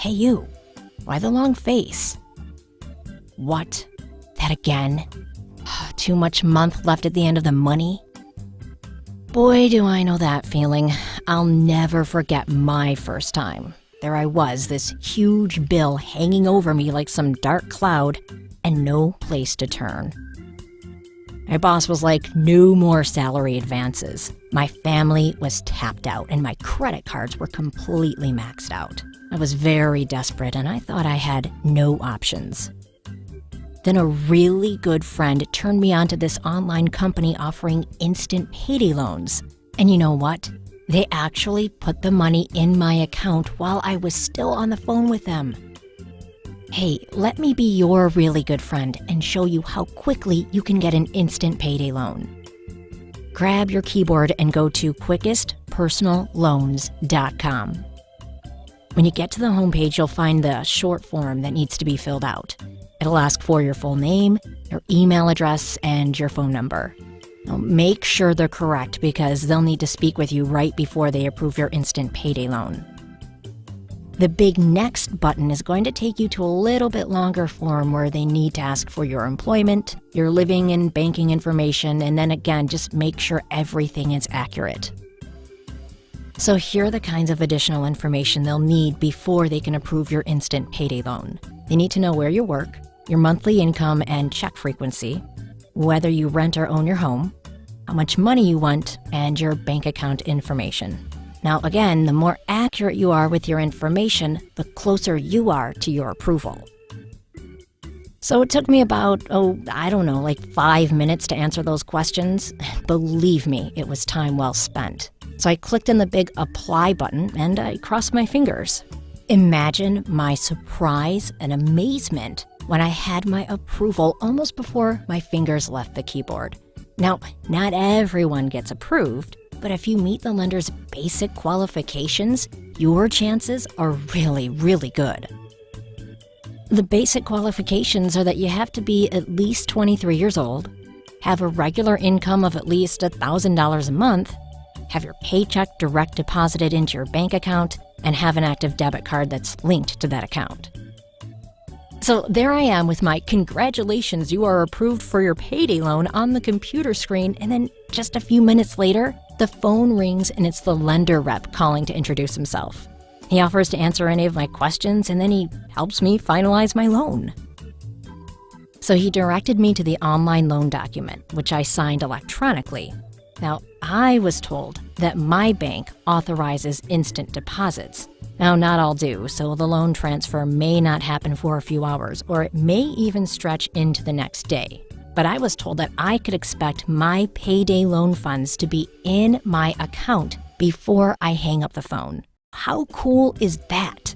Hey you, why the long face? What? That again? Too much month left at the end of the money? Boy, do I know that feeling. I'll never forget my first time. There I was, this huge bill hanging over me like some dark cloud, and no place to turn. My boss was like, no more salary advances. My family was tapped out, and my credit cards were completely maxed out. I was very desperate, and I thought I had no options. Then a really good friend turned me on to this online company offering instant payday loans. And you know what? They actually put the money in my account while I was still on the phone with them. Hey, let me be your really good friend and show you how quickly you can get an instant payday loan. Grab your keyboard and go to quickestpersonalloans.com. When you get to the homepage, you'll find the short form that needs to be filled out. It'll ask for your full name, your email address, and your phone number. Now, make sure they're correct because they'll need to speak with you right before they approve your instant payday loan. The big next button is going to take you to a little bit longer form where they need to ask for your employment, your living and banking information, and then again, just make sure everything is accurate. So here are the kinds of additional information they'll need before they can approve your instant payday loan. They need to know where you work, your monthly income and check frequency, whether you rent or own your home, how much money you want, and your bank account information. Now again, the more accurate you are with your information, the closer you are to your approval. So it took me about, 5 minutes to answer those questions. Believe me, it was time well spent. So I clicked on the big apply button and I crossed my fingers. Imagine my surprise and amazement when I had my approval almost before my fingers left the keyboard. Now, not everyone gets approved, but if you meet the lender's basic qualifications, your chances are really, really good. The basic qualifications are that you have to be at least 23 years old, have a regular income of at least $1,000 a month, have your paycheck direct deposited into your bank account, and have an active debit card that's linked to that account. So there I am with my congratulations, you are approved for your payday loan on the computer screen, and then just a few minutes later, the phone rings and it's the lender rep calling to introduce himself. He offers to answer any of my questions and then he helps me finalize my loan. So he directed me to the online loan document, which I signed electronically. Now, I was told that my bank authorizes instant deposits. Now, not all do, so the loan transfer may not happen for a few hours, or it may even stretch into the next day. But I was told that I could expect my payday loan funds to be in my account before I hang up the phone. How cool is that?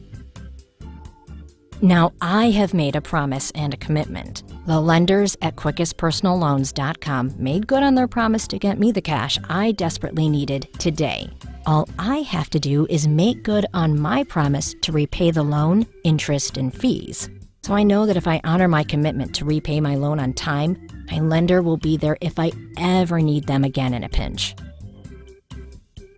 Now, I have made a promise and a commitment. The lenders at quickestpersonalloans.com made good on their promise to get me the cash I desperately needed today. All I have to do is make good on my promise to repay the loan, interest, and fees. So I know that if I honor my commitment to repay my loan on time, my lender will be there if I ever need them again in a pinch.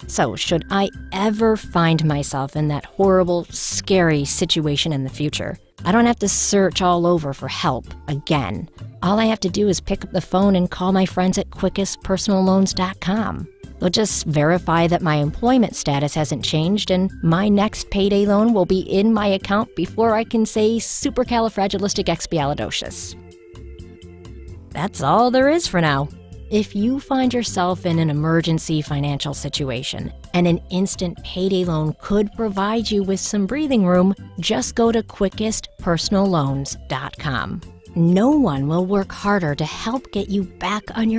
So should I ever find myself in that horrible, scary situation in the future, I don't have to search all over for help again. All I have to do is pick up the phone and call my friends at quickestpersonalloans.com. They'll just verify that my employment status hasn't changed and my next payday loan will be in my account before I can say supercalifragilisticexpialidocious. That's all there is for now. If you find yourself in an emergency financial situation and an instant payday loan could provide you with some breathing room, just go to quickestpersonalloans.com. No one will work harder to help get you back on your